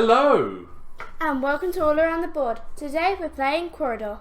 Hello! And welcome to All Around the Board. Today we're playing Quoridor.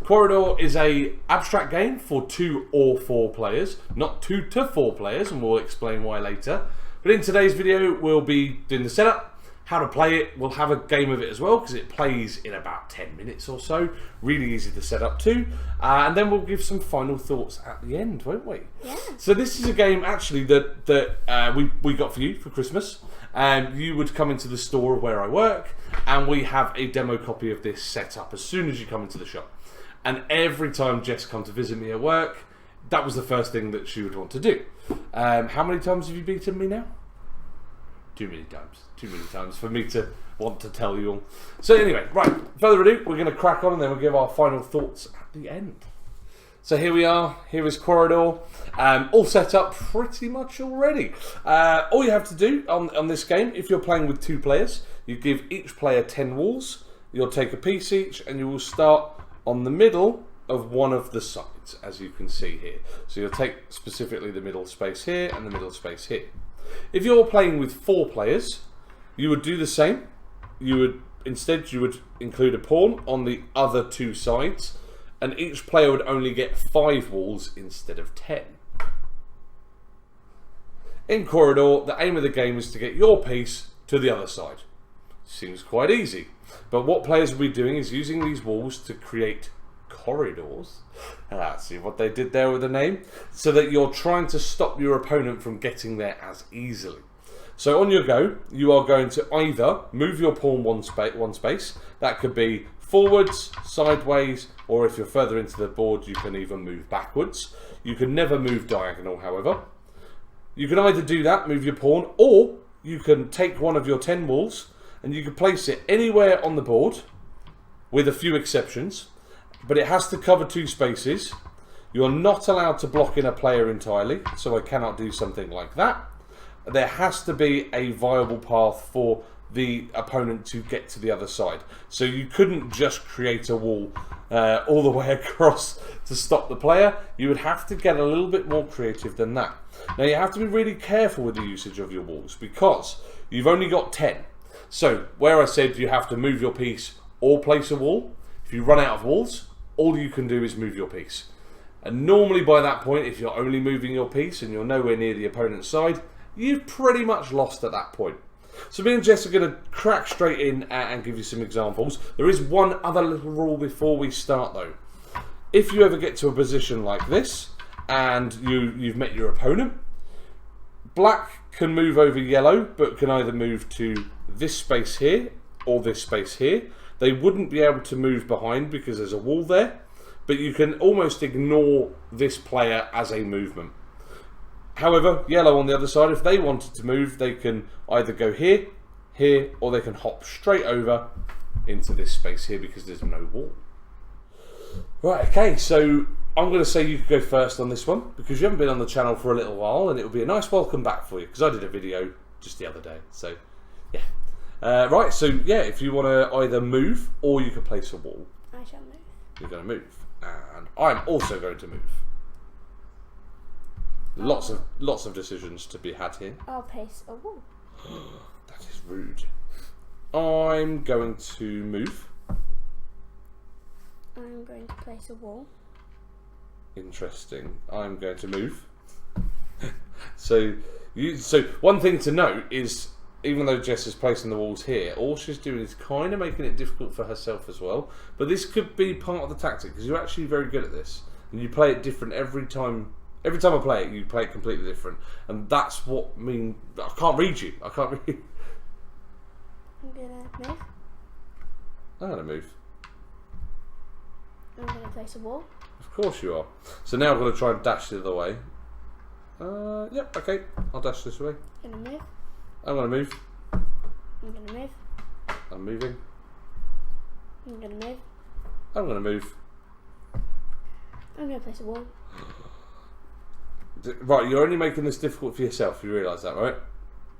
Quoridor is a abstract game for 2 or 4 players, not 2 to 4 players, and we'll explain why later. But in today's video we'll be doing the setup, how to play it. We'll have a game of it as well because it plays in about 10 minutes or so. Really easy to set up too. And then we'll give some final thoughts at the end, won't we? Yeah. So this is a game actually that we got for you for Christmas. You would come into the store where I work and we have a demo copy of this set up as soon as you come into the shop. And every time Jess come to visit me at work, that was the first thing that she would want to do. How many times have you beaten me now? Too many times. Too many times for me to want to tell you all. So anyway, right, further ado, we're going to crack on and then we'll give our final thoughts at the end. So here we are, here is Quoridor, all set up pretty much already. All you have to do on this game, if you're playing with 2 players, you give each player 10 walls, you'll take a piece each and you will start on the middle of one of the sides, as you can see here. So you'll take specifically the middle space here and the middle space here. If you're playing with 4 players, you would do the same. Instead you would include a pawn on the other 2 sides, and each player would only get 5 walls instead of 10. In Quoridor, the aim of the game is to get your piece to the other side. Seems quite easy, but what players will be doing is using these walls to create corridors. See what they did there with the name? So that you're trying to stop your opponent from getting there as easily. So on your go, you are going to either move your pawn one space. That could be forwards, sideways, or if you're further into the board, you can even move backwards. You can never move diagonal, however. You can either do that, move your pawn, or you can take one of your 10 walls and you can place it anywhere on the board, with a few exceptions, but it has to cover 2 spaces. You're not allowed to block in a player entirely, so I cannot do something like that. There has to be a viable path for the opponent to get to the other side. So you couldn't just create a wall all the way across to stop the player. You would have to get a little bit more creative than that. Now you have to be really careful with the usage of your walls because you've only got 10. So where I said you have to move your piece or place a wall, if you run out of walls, all you can do is move your piece. And normally by that point, if you're only moving your piece and you're nowhere near the opponent's side, you've pretty much lost at that point. So me and Jess are going to crack straight in and give you some examples. There is one other little rule before we start though. If you ever get to a position like this and you've met your opponent, black can move over yellow but can either move to this space here or this space here. They wouldn't be able to move behind because there's a wall there, but you can almost ignore this player as a movement. However, yellow on the other side, if they wanted to move, they can either go here, here, or they can hop straight over into this space here because there's no wall. Right, okay, so I'm going to say you could go first on this one because you haven't been on the channel for a little while and it will be a nice welcome back for you because I did a video just the other day, so yeah. Right, so yeah, if you want to either move or you can place a wall. I shall move. You're going to move, and I'm also going to move. Lots of decisions to be had here. I'll place a wall. That is rude. I'm going to move. I'm going to place a wall. Interesting. I'm going to move. So one thing to note is, even though Jess is placing the walls here, all she's doing is kind of making it difficult for herself as well. But this could be part of the tactic because you're actually very good at this, and you play it different every time. Every time I play it, you play it completely different, and that's what I can't read you. I can't read. I'm gonna move. I'm gonna move. I'm gonna place a wall. Of course you are. So now I'm gonna try and dash the other way. Yep. Okay. I'll dash this way. I'm gonna move. I'm gonna move. I'm gonna move. I'm moving. I'm gonna move. I'm gonna move. I'm gonna place a wall. Right, you're only making this difficult for yourself. You realise that, right?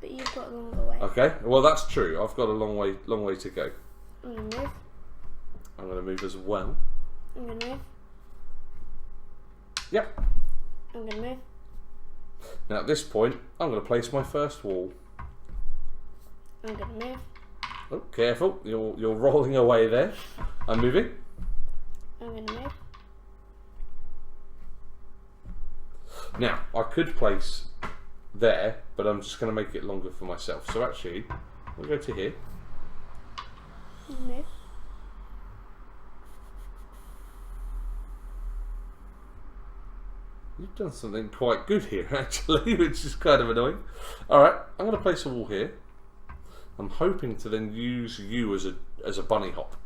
But you've got a longer way. Okay. Well, that's true. I've got a long way to go. I'm gonna move. I'm gonna move as well. I'm gonna move. Yep. I'm gonna move. Now at this point, I'm going to place my first wall. I'm going to move. Oh, careful! You're rolling away there. I'm moving. I'm going to move. Now I could place there, but I'm just going to make it longer for myself. So actually, we'll go to here. Move. You've done something quite good here, actually, which is kind of annoying. Alright, I'm going to place a wall here. I'm hoping to then use you as a bunny hop.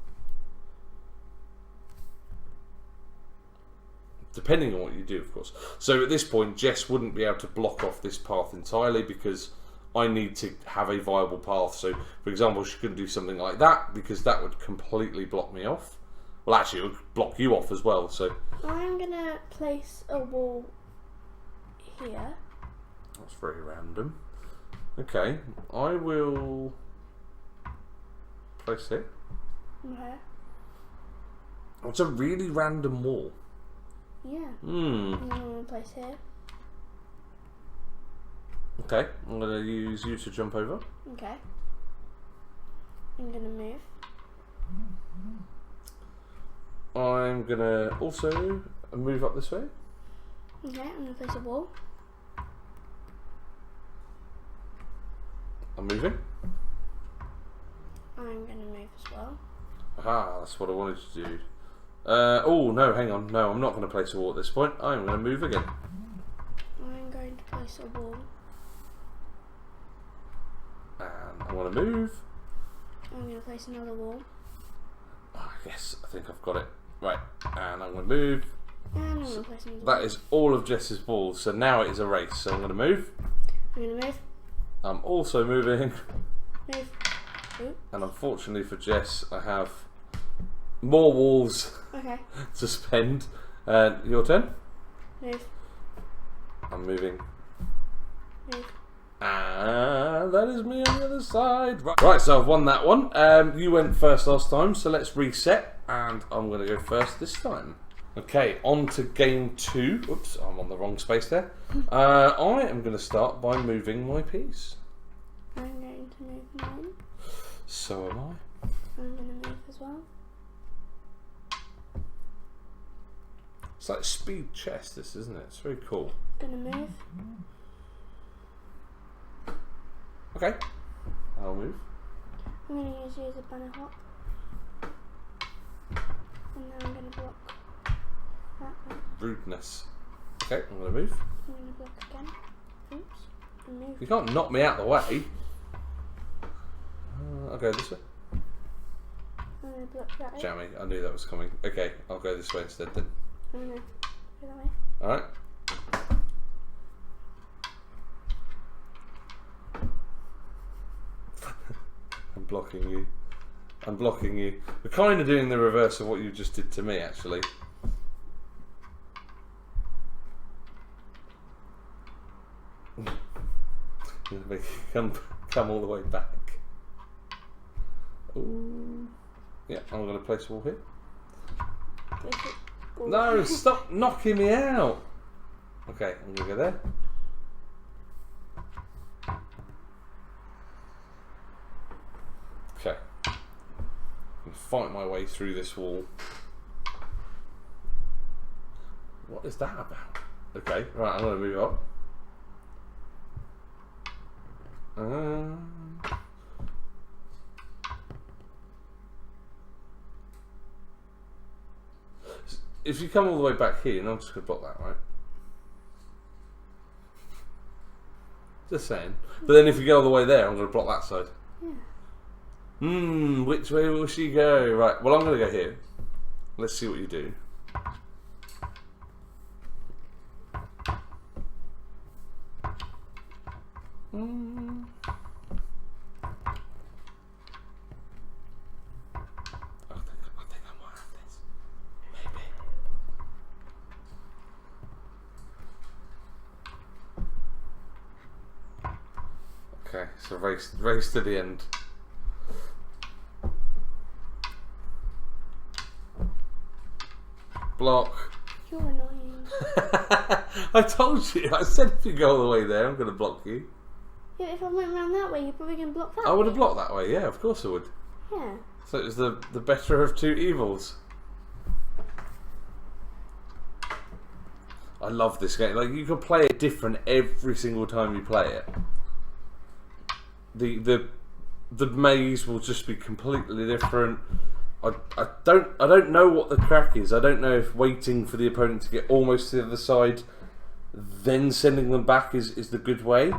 Depending on what you do, of course. So at this point, Jess wouldn't be able to block off this path entirely because I need to have a viable path. So, for example, she couldn't do something like that because that would completely block me off. Well, actually, it would block you off as well, so... I'm going to place a wall here. That's very random. Okay, I will place it. Okay. It's a really random wall. Yeah. Hmm. I'm going to place here. Okay, I'm going to use you to jump over. Okay. I'm going to move. I'm going to also move up this way. Okay, I'm going to place a wall. I'm moving. I'm going to move as well. Aha, that's what I wanted to do. Oh, no, hang on. No, I'm not going to place a wall at this point. I'm going to move again. I'm going to place a wall. And I want to move. I'm going to place another wall. Oh, yes, I think I've got it. Right, and I'm going to move. And I'm going to place another That is all of Jess's balls, so now it is a race. So I'm going to move. I'm going to move. I'm also moving. Move. Oop. And unfortunately for Jess, I have more walls Okay. to spend. Your turn. Move. I'm moving. Move. And that is me on the other side. Right, so I've won that one. You went first last time, so let's reset. And I'm going to go first this time. Okay, on to game 2. Oops, I'm on the wrong space there. I am going to start by moving my piece. I'm going to move mine. So am I. I'm going to move as well. It's like speed chess, this, isn't it? It's very cool. I'm going to move. Okay, I'll move. I'm going to use you as a banner hop. And now I'm going to block that one. Rudeness. Okay, I'm going to move. I'm going to block again. Oops. And move. You can't knock me out of the way. I'll go this way. I'm going to block that way. Jammy, I knew that was coming. Okay, I'll go this way instead then. I'm going to go that way. Alright. I'm blocking you. I'm blocking you. We're kind of doing the reverse of what you just did to me, actually. Make you come all the way back. Ooh. Yeah, I'm going to place a wall here. Place it. Ooh. No, stop knocking me out. Okay, I'm going to go there. Okay. I'm fight my way through this wall. What is that about? Okay, right, I'm going to move up. If you come all the way back here, I'm just going to block that, right? Just saying. But then if you go all the way there, I'm going to block that side. Yeah. Which way will she go? Right, well I'm going to go here. Let's see what you do. I think I might have this. Maybe. Okay, so race to the end. Block. You're annoying. I told you. I said if you go all the way there, I'm going to block you. Yeah, if I went around that way, you're probably going to block that I would way. have blocked that way, yeah, of course I would. Yeah. So it was the better of two evils. I love this game. Like, you can play it different every single time you play it. The maze will just be completely different. I don't know what the crack is. I don't know if waiting for the opponent to get almost to the other side, then sending them back is the good way.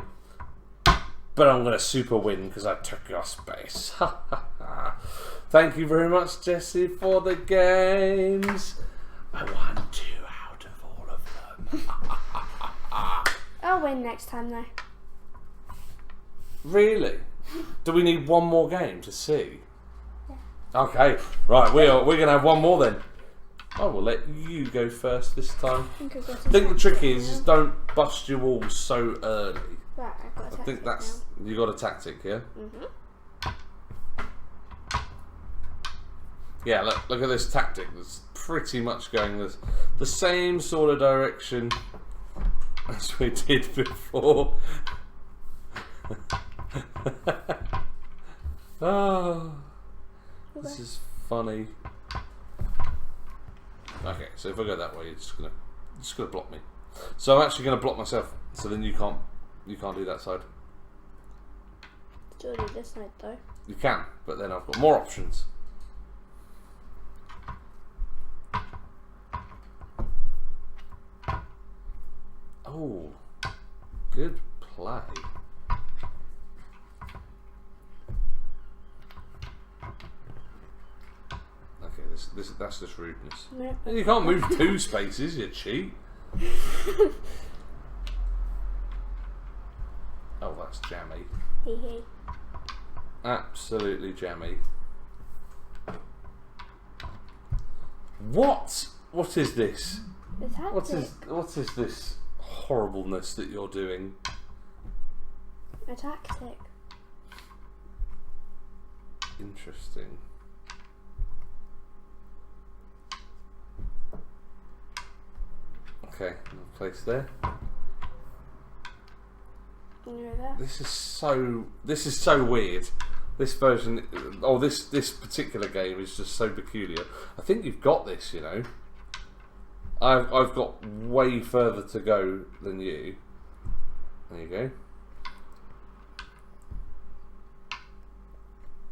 But I'm going to super win because I took your space. Thank you very much, Jesse, for the games. I won 2 out of all of them. I'll win next time, though. Really? Do we need one more game to see? Yeah. Okay, right, we're going to have one more then. I will let you go first this time. I think the trick is don't bust your walls so early. Right, I've got a tactic. I think that's... now. You got a tactic, yeah? Yeah, look at this tactic. It's pretty much going the same sort of direction as we did before. Oh, this is funny. Okay, so if I go that way, you're just gonna block me. So I'm actually gonna block myself. So then you can't do that side. Still do this side though. You can, but then I've got more options. Oh, good play. Okay, that's just rudeness. Nope. You can't move 2 spaces, you cheat. Oh, that's jammy. Hee hee. Absolutely jammy. What? What is this? The tactic. What is this horribleness that you're doing? A tactic. Interesting. Okay, I'll place there. You're there. This is so weird. This version, or this particular game is just so peculiar. I think you've got this, you know. I've got way further to go than you. There you go.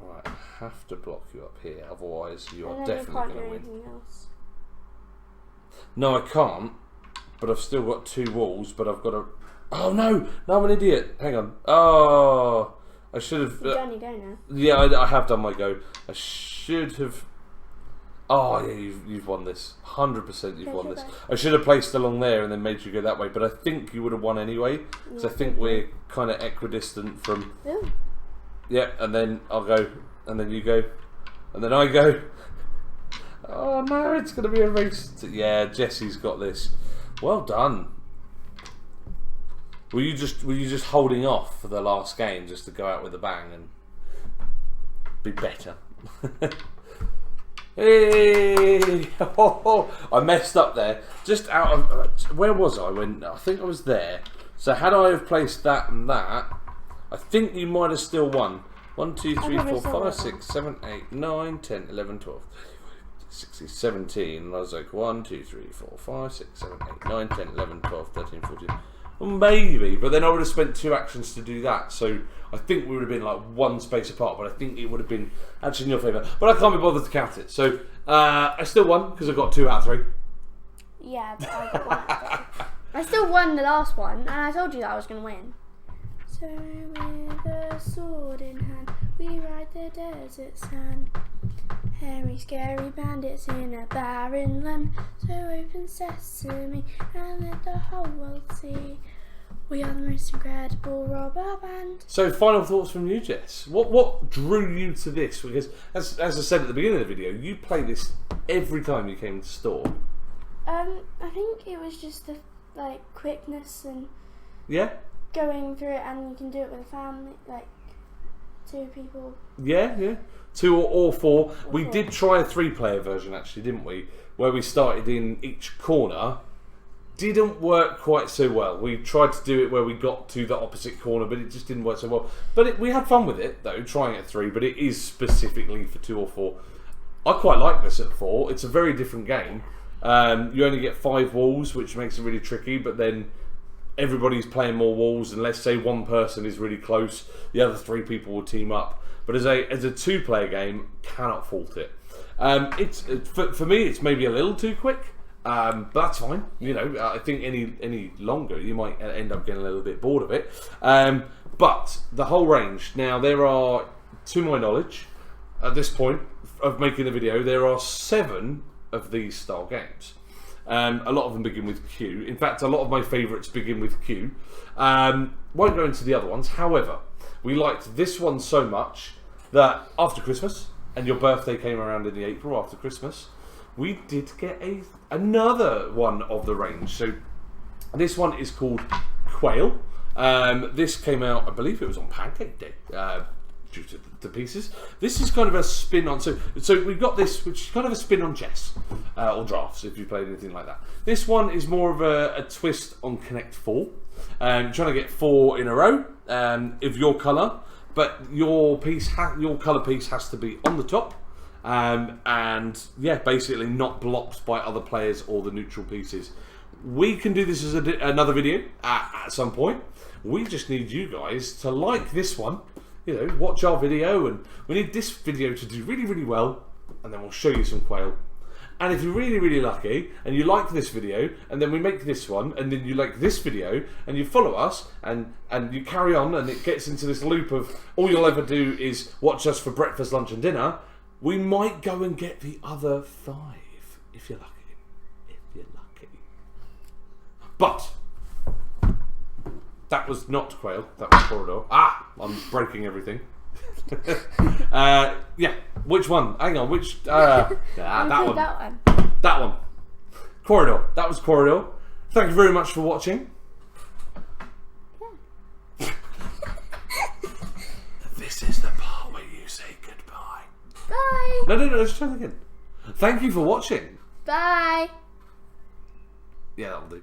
Right, I have to block you up here, otherwise you are definitely going to win. Else. No, I can't. But I've still got 2 walls. But I've got to. Oh no! No, I'm an idiot. Hang on. Oh, I should have. You've done your go now. Yeah, I have done my go. I should have. Oh yeah, you've won this. 100% you've won this. I should have placed along there and then made you go that way. But I think you would have won anyway. Because I think we're kind of equidistant from. Ooh. Yeah, and then I'll go, and then you go, and then I go. Oh no, it's going to be a race. Yeah, Jesse's got this. Well done. Were you just holding off for the last game just to go out with a bang and be better? Hey! Oh, I messed up there. Just out of where was I when I think I was there. So had I have placed that and that, I think you might have still won. 1, 2, 3, 4, 5, 6, 7, 8, 9, 10, 11, 12, 16, 17. And I was like 1, 2, 3, 4, 5, 6, 7, 8, 9, 10, 11, 12, 13, 14. Well, maybe, but then I would have spent 2 actions to do that. So I think we would have been like 1 space apart, but I think it would have been actually in your favour. But I can't be bothered to count it. So I still won because I got 2 out of 3. Yeah, but I got 1 out of 3. I still won the last one, and I told you that I was going to win. So with a sword in hand, we ride the desert sand. Hairy, scary bandits in a barren land. So open sesame and let the whole world see. We are the most incredible robber band. So final thoughts from you, Jess. What drew you to this? Because as I said at the beginning of the video, you play this every time you came to store. I think it was just the quickness and going through it, and you can do it with a family, 2 people. Yeah. 2 or 4. We 4. did try a 3-player version actually, didn't we? Where we started in each corner didn't work quite so well. We tried to do it where we got to the opposite corner, but it just didn't work so well. But we had fun with it, though, trying at 3, but it is specifically for 2 or 4. I quite like this at 4. It's a very different game. You only get 5 walls, which makes it really tricky, but then everybody's playing more walls, and let's say one person is really close, the other 3 people will team up. But as a 2-player game, cannot fault it. For me, it's maybe a little too quick, but that's fine. You know, I think any longer, you might end up getting a little bit bored of it. But the whole range. Now, there are, to my knowledge, at this point of making the video, there are 7 of these style games. A lot of them begin with Q. In fact, a lot of my favourites begin with Q. Won't go into the other ones. However, we liked this one so much that after Christmas, and your birthday came around in the April after Christmas, we did get another one of the range. So this one is called Quail. This came out, I believe it was on Pancake Day. Due to the pieces. This is kind of a spin on, so we've got this, which is kind of a spin on chess, or drafts, if you played anything like that. This one is more of a twist on Connect 4. You're trying to get 4 in a row of your colour, but your colour piece has to be on the top, and yeah, basically not blocked by other players or the neutral pieces. We can do this as another video at some point. We just need you guys to like this one. You know, watch our video, and we need this video to do really, really well, and then we'll show you some Quail. And if you're really, really lucky, and you like this video, and then we make this one, and then you like this video, and you follow us, and you carry on, and it gets into this loop of all you'll ever do is watch us for breakfast, lunch, and dinner, we might go and get the other 5, if you're lucky. If you're lucky. But that was not Quail, that was Quoridor. I'm breaking everything. Yeah, which one? Hang on, which... that one. That one. Quoridor. That was Quoridor. Thank you very much for watching. This is the part where you say goodbye. Bye. No, let's try that again. Thank you for watching. Bye. Yeah, that'll do.